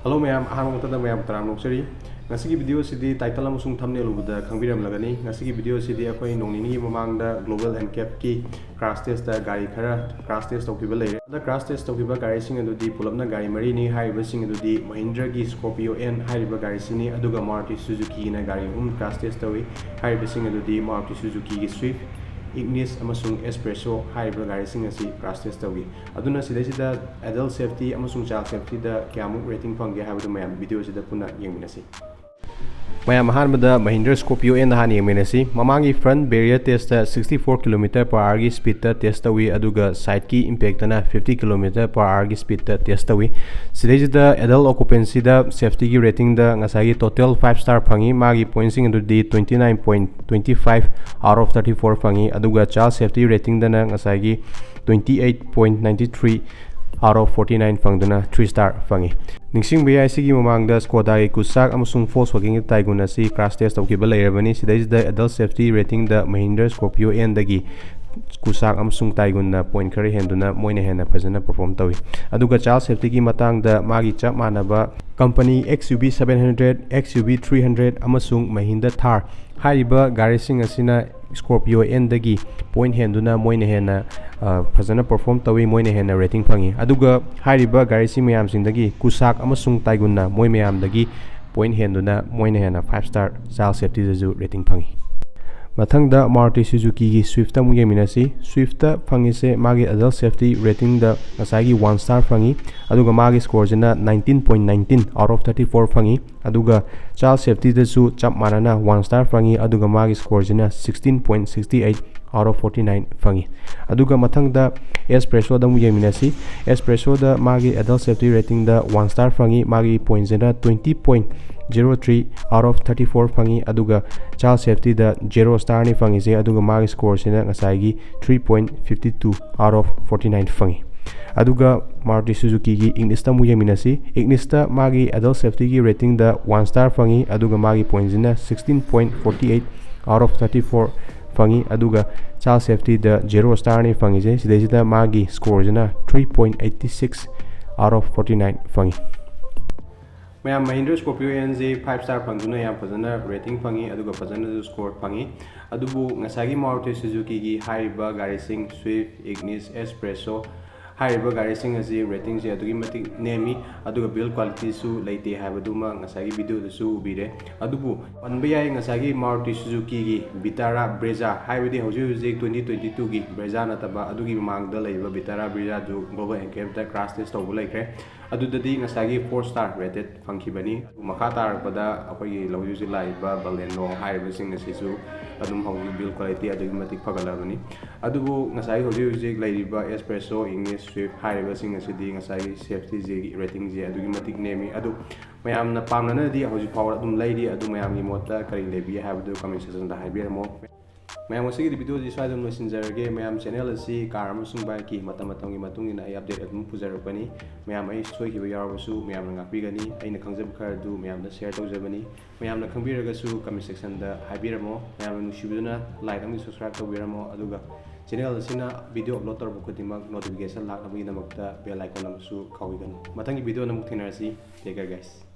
Hello ma'am, ahang ma'am taram noksari. Ngasigi video sidi title amusung thumbnail ubada khangbiram lagani. Ngasigi video sidi akoi nongnini mamangda GlobalNCAP ki crash test da gari khara crash test tawkiba leire. Da crash test tawkiba gari sing adudi pulapna gari mari ni haiba sing adudi Mahindra ki Scorpio-N haiba gari sini aduga Maruti Suzuki na gari crash test tawi haiba sing adudi Maruti Suzuki ki Swift Ignis amasung S-presso haiba gari sing asi crash test tawi. Aduna sidai adult safety amasung child safety da kyamu rating pangge haibadu mayam video sida puna yengminasi. Mayam ahanbada Mahindra Scorpio-N nahan yengminasi. Mamangi front barrier test 64 km/h gi speed ta test tawi aduga side ki impact na 50 km/h gi speed ta test tawi. Sidai da adult occupancy da safety gi rating da ngasagi total 5 star phangi magi points ing adudi 29.25 out of 34 phangi aduga child safety rating da na ngasagi 28.93 out of 49 phangduna 3 star phangi. Ningsing BI sigi mamangda Skoda gi kusak amusung force working taiguna si crash test tawkiba leirabani. Sidai da adult safety rating da Mahindra Scorpio-N dagi kusak amusung taiguna point khari henduna moina hena phajana perform tawi. Aduga child safety gi matang da magi chap manaba company XUV 700 XUV 300 amasung Mahindra Thar hariba gari sing asina Scorpio-N dagi point henduna moina hena phajana perform tawi moina hena rating phangi. Aduga hariba gari sing mayam sing dagi kusak amasung taiguna moi mayam dagi point henduna moina hena 5 star child safety daju rating phangi. Mathangda Maruti Suzuki gi Swift ta muge minasi. Swift ta phangi se magi adult safety rating da ngasagi 1 star phangi aduga magi score jana 19.19 out of 34 phangi aduga child safety da su chap manana 1 star phangi aduga magi score jana 16.68 out of 49 phangi. Aduga mathangda S-presso da muge minasi. S-presso da magi adult safety rating da 1 star phangi magi point jana 20.03 out of 34 phangi aduga child safety da 0 star ni phangi je aduga magi score sina ngasai 3.52 out of 49 phangi. Aduga Maruti Suzuki gi Ignis ta muye minasi. Ignis ta magi adult safety gi rating da 1 star phangi aduga magi point jina 16.48 out of 34 phangi aduga child safety da 0 star ni phangi je sidai da magi score jina 3.86 out of 49 phangi. Mayam Mahindra Scorpio-N je 5 star phangduna yam phajana rating phangi aduga phajana score phangi. Adubu ngasagi Maruti Suzuki gi haiba gari sing Swift Ignis S-presso haiba gari sing asi rating je adugi matik nemi aduga build quality su leite haibaduma ngasagi video da su ubire. Adubu panba yai ngasagi Maruti Suzuki gi Vitara Brezza haibadi hauji 2022 gi Brezza nataba adugi mamangda leiba Vitara Brezza du GlobalNCAP da crash test tawbu laikre. Adudadi ngasagi 4 star rated phangkhibani. Makha tarpada akoi lawjuji laiba Baleno haiba sing asisu adum hauji build quality adugi matik phagalabani. Adubu ngasagi hauji leiriba S-presso Ignis Swift haiba sing asidi ngasagi safety je rating je adugi matik nemi adu mayamna pamnana di hauji power adum leiri adu mayamgi mota kari lebi haibadu comment section da haibiramo. Mayam asigi di video ji swaidam losinjarage mayam channel asi car amasung bike ki matam-matamgi matungina ai update adum pujarapani. Mayam ai soikiba yarabasu mayamna ngakpigani aina khangjab khardu mayamna share tawjabani. Mayamna khangbiragasu comment section da haibiramo. Mayamna nushibuduna like ami subscribe tawbiramo aduga channel asina video upload tarbu khutimak notification laknabagi namakta bell icon amasu khawiganu. Matangi video namuk thinarasi. Take care guys.